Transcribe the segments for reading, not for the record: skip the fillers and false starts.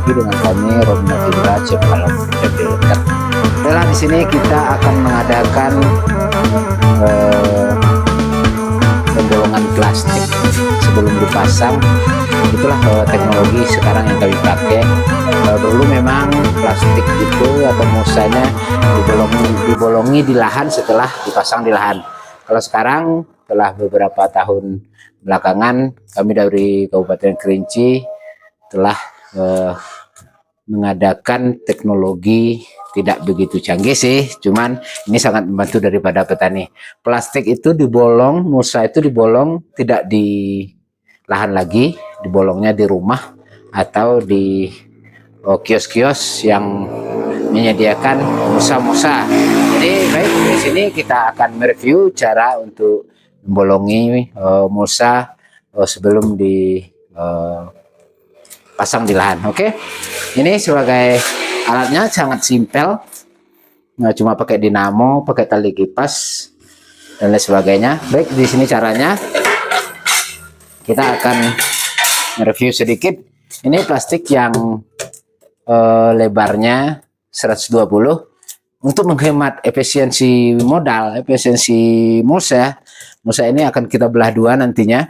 lagi dengan kami Romi Navindra, Chef Alam Developer. Setelah di sini kita akan mengadakan pembolongan plastik sebelum dipasang. Itulah teknologi sekarang yang kami pakai. Dulu memang plastik itu atau musanya dibolongi di lahan setelah dipasang di lahan. Kalau sekarang setelah beberapa tahun belakangan, kami dari Kabupaten Kerinci telah mengadakan teknologi tidak begitu canggih sih, cuman ini sangat membantu daripada petani. Plastik itu dibolong, musa itu dibolong tidak di lahan lagi, dibolongnya di rumah atau di kios-kios yang menyediakan musa-musa. Jadi baik, di sini kita akan mereview cara untuk membolongi musa sebelum dipasang di lahan. Oke, ini sebagai alatnya sangat simpel, cuma pakai dinamo, pakai tali kipas dan lain sebagainya. Baik, di sini caranya kita akan mereview sedikit. Ini plastik yang lebarnya 120 untuk menghemat efisiensi modal, efisiensi musa. Musa ini akan kita belah dua nantinya,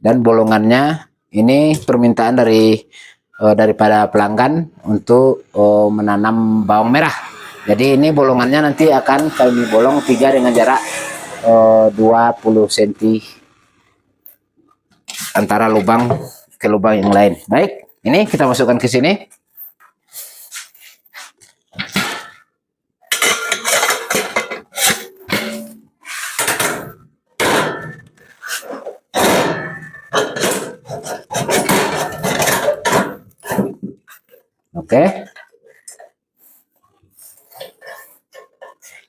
dan bolongannya ini permintaan daripada pelanggan untuk menanam bawang merah. Jadi ini bolongannya nanti akan kami bolong 3 dengan jarak 20 cm antara lubang ke lubang yang lain. Baik, ini kita masukkan ke sini. Oke.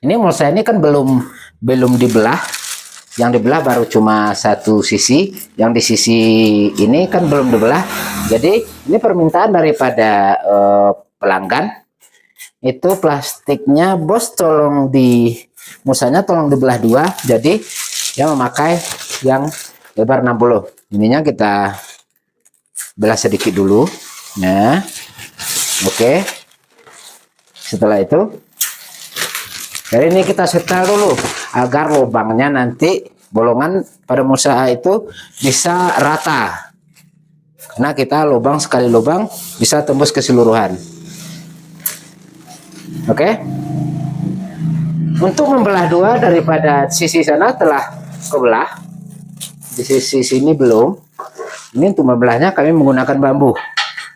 Ini musa ini kan belum dibelah. Yang dibelah baru cuma satu sisi. Yang di sisi ini kan belum dibelah. Jadi ini permintaan daripada pelanggan. Itu plastiknya, bos, tolong musanya tolong dibelah dua. Jadi dia memakai yang lebar 60. Ininya kita belah sedikit dulu. Nah, oke. Setelah itu, jadi ini kita setel dulu agar lubangnya nanti bolongan pada musa itu bisa rata. Karena kita lubang sekali lubang bisa tembus keseluruhan. Oke. Untuk membelah dua, daripada sisi sana telah kebelah, di sisi sini belum. Ini untuk membelahnya kami menggunakan bambu.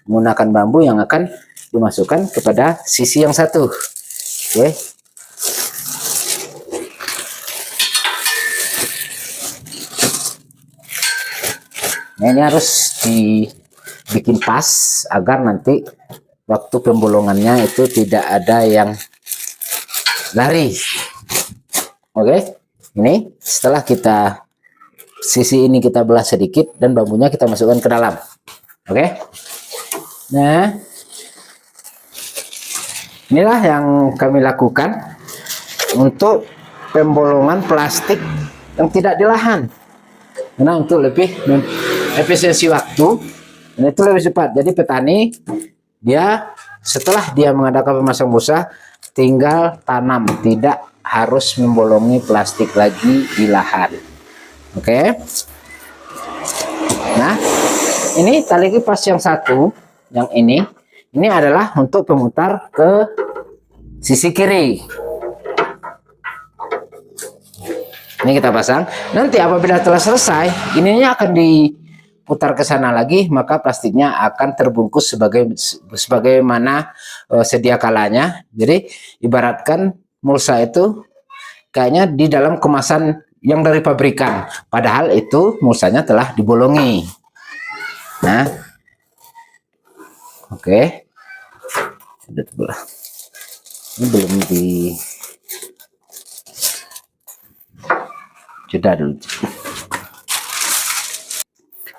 Menggunakan bambu yang akan dimasukkan kepada sisi yang satu. Oke. Nah, ini harus dibikin pas agar nanti waktu pembolongannya itu tidak ada yang lari. Oke. Ini setelah sisi ini kita belah sedikit dan bambunya kita masukkan ke dalam. Oke. Nah, inilah yang kami lakukan untuk pembolongan plastik yang tidak di lahan. Karena untuk lebih efisiensi waktu, dan itu lebih cepat. Jadi petani dia setelah dia mengadakan pemasang musa tinggal tanam, tidak harus membolongi plastik lagi di lahan. Oke. Nah, ini tali kipas yang satu, yang ini adalah untuk pemutar ke sisi kiri. Ini kita pasang. Nanti apabila telah selesai, ininya akan diputar ke sana lagi, maka plastiknya akan terbungkus sebagaimana sedia kalanya. Jadi ibaratkan mulsa itu kayaknya di dalam kemasan yang dari pabrikan, padahal itu mulsanya telah dibolongi. Nah, oke. Ini belum jeda dulu.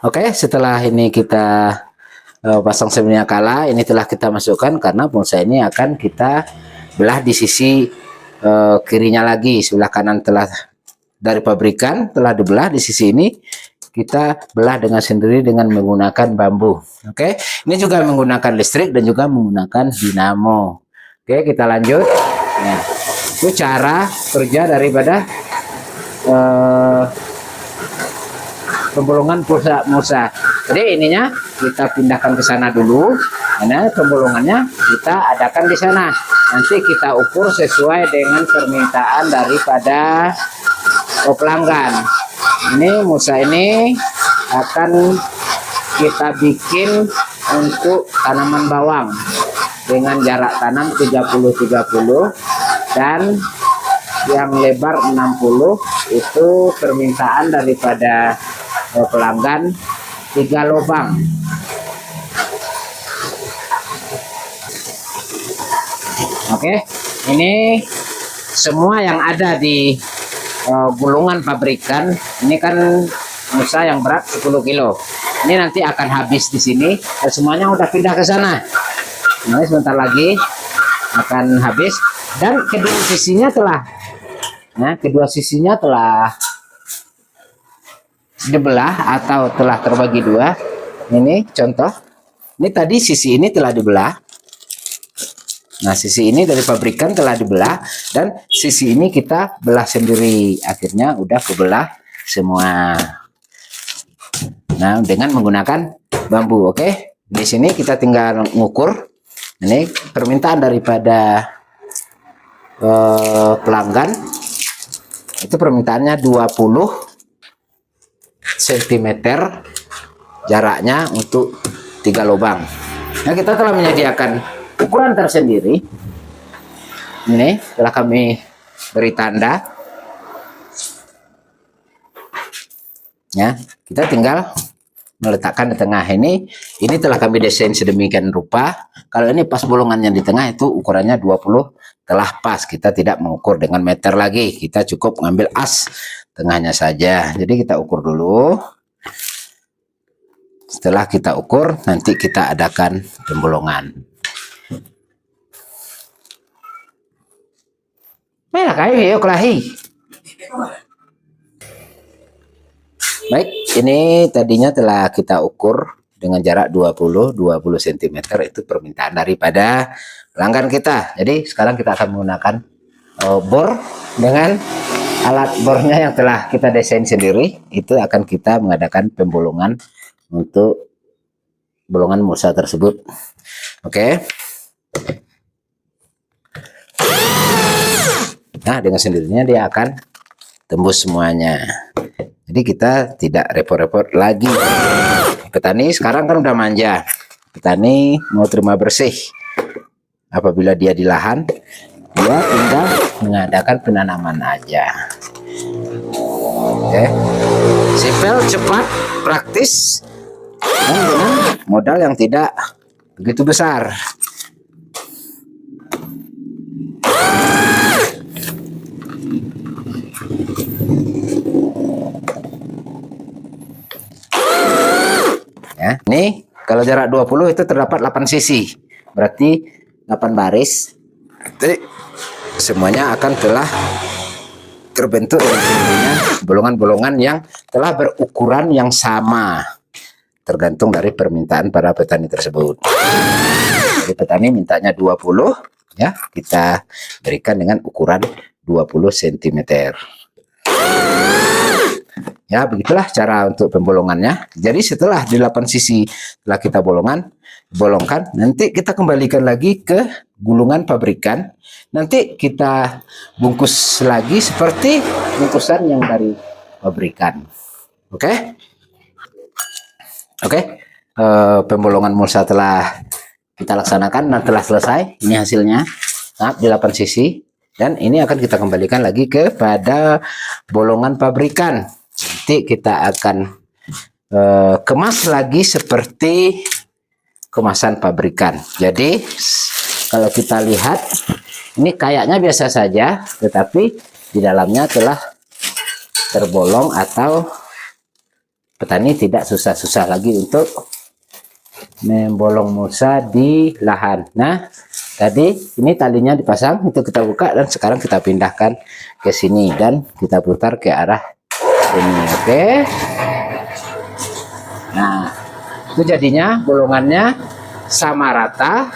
Oke, setelah ini kita pasang semuanya kala, ini telah kita masukkan karena mulsa ini akan kita belah di sisi kirinya lagi. Sebelah kanan telah dari pabrikan telah dibelah, di sisi ini kita belah dengan sendiri dengan menggunakan bambu. Oke, ini juga menggunakan listrik dan juga menggunakan dinamo. Oke, kita lanjut. Nah, itu cara kerja daripada pembolongan pulsa Musa. Jadi ininya kita pindahkan ke sana dulu. Karena pembolongannya kita adakan di sana. Nanti kita ukur sesuai dengan permintaan daripada pelanggan. Ini Musa ini akan kita bikin untuk tanaman bawang dengan jarak tanam 30-30 dan yang lebar 60. Itu permintaan daripada pelanggan 3 lubang. Oke, ini semua yang ada di gulungan pabrikan. Ini kan Musa yang berat 10 kilo. Ini nanti akan habis di sini dan semuanya udah pindah ke sana. Nah, sebentar lagi akan habis dan kedua sisinya telah dibelah atau telah terbagi dua. Ini contoh. Ini tadi sisi ini telah dibelah. Nah, sisi ini dari pabrikan telah dibelah dan sisi ini kita belah sendiri. Akhirnya udah kebelah semua. Nah, dengan menggunakan bambu. Oke. Di sini kita tinggal ngukur. Ini permintaan daripada pelanggan. Itu permintaannya 20 cm jaraknya untuk 3 lubang. Nah, kita telah menyediakan ukuran tersendiri. Ini telah kami beri tanda. Ya, kita tinggal meletakkan di tengah ini. Ini telah kami desain sedemikian rupa. Kalau ini pas bolongannya di tengah itu ukurannya 20 telah pas. Kita tidak mengukur dengan meter lagi. Kita cukup mengambil as tengahnya saja. Jadi kita ukur dulu. Setelah kita ukur, nanti kita adakan pembolongan. Merah kayu yuk kelahi. Baik, ini tadinya telah kita ukur dengan jarak 20 cm. Itu permintaan daripada pelanggan kita. Jadi sekarang kita akan menggunakan bor dengan alat bornya yang telah kita desain sendiri. Itu akan kita mengadakan pembolongan untuk bolongan Musa tersebut. Oke. Nah, dengan sendirinya dia akan tembus semuanya. Jadi kita tidak repot-repot lagi. Petani sekarang kan udah manja. Petani mau terima bersih. Apabila dia di lahan, dia tinggal mengadakan penanaman aja. Oke. Simpel, cepat, praktis, dan dengan modal yang tidak begitu besar. Ya, nih kalau jarak 20 itu terdapat 8 sisi. Berarti 8 baris. Jadi semuanya akan telah terbentuk dengan sendirinya bolongan-bolongan yang telah berukuran yang sama. Tergantung dari permintaan para petani tersebut. Jadi petani mintanya 20, ya, kita berikan dengan ukuran 20 cm. Ya, begitulah cara untuk pembolongannya. Jadi setelah di 8 sisi telah kita bolongkan, nanti kita kembalikan lagi ke gulungan pabrikan. Nanti kita bungkus lagi seperti bungkusan yang dari pabrikan. Oke? Oke. Pembolongan Musa telah kita laksanakan dan telah selesai. Ini hasilnya. Nah, di 8 sisi. Dan ini akan kita kembalikan lagi kepada bolongan pabrikan. Nanti kita akan kemas lagi seperti kemasan pabrikan. Jadi kalau kita lihat ini kayaknya biasa saja, tetapi di dalamnya telah terbolong atau petani tidak susah-susah lagi untuk membolong Musa di lahan. Nah, tadi ini talinya dipasang, itu kita buka dan sekarang kita pindahkan ke sini dan kita putar ke arah ini. Oke. Itu jadinya bolongannya sama rata,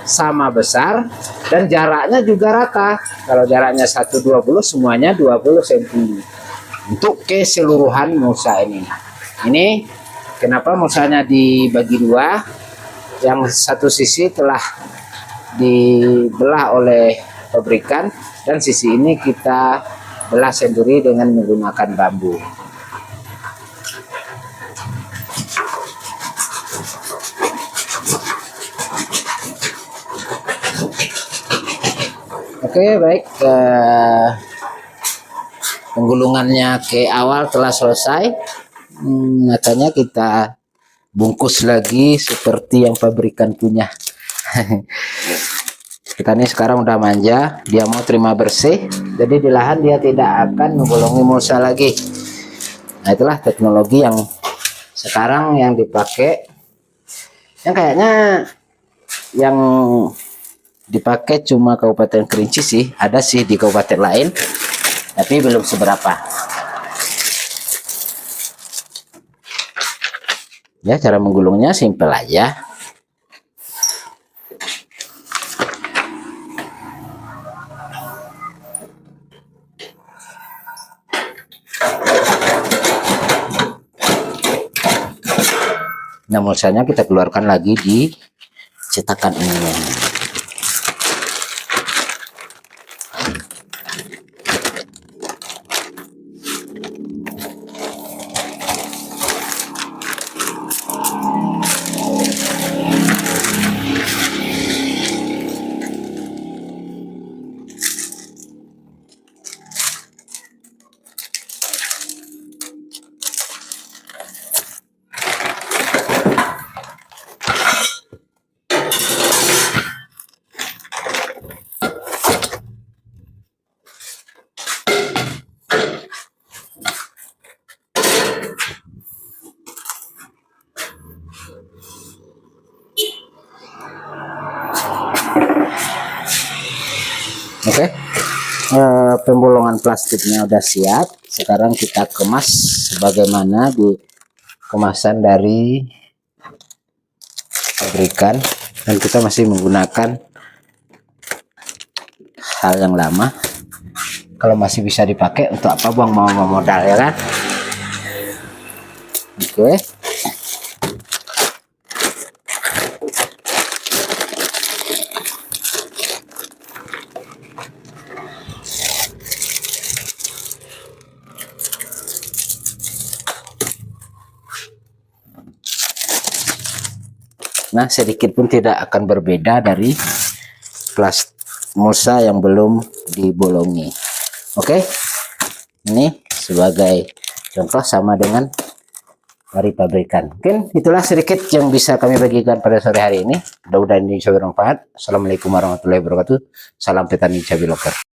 sama besar, dan jaraknya juga rata. Kalau jaraknya 120, semuanya 20 cm. Untuk keseluruhan musa ini. Ini kenapa musanya dibagi dua? Yang satu sisi telah dibelah oleh pabrikan, dan sisi ini kita belah sendiri dengan menggunakan bambu. Oke, baik. Penggulungannya ke awal telah selesai. Nyatanya kita bungkus lagi seperti yang pabrikan punya. Kita ini sekarang udah manja, dia mau terima bersih, jadi di lahan dia tidak akan membolongi mulsa lagi. Nah, itulah teknologi yang sekarang yang dipakai, yang kayaknya yang dipakai cuma Kabupaten Kerinci sih, ada sih di kabupaten lain, tapi belum seberapa. Ya, cara menggulungnya simpel aja. Nah, mulsanya kita keluarkan lagi di cetakan ini. Oke, pembolongan plastiknya udah siap. Sekarang kita kemas sebagaimana di kemasan dari pabrikan, dan kita masih menggunakan hal yang lama. Kalau masih bisa dipakai, untuk apa buang modal, ya kan? Oke. Nah, sedikit pun tidak akan berbeda dari mulsa yang belum dibolongi. Oke, ini sebagai contoh sama dengan dari pabrikan. Mungkin itulah sedikit yang bisa kami bagikan pada sore hari ini. Mudah-mudahan ini bisa bermanfaat. Assalamualaikum warahmatullahi wabarakatuh. Salam petani cabai lokal.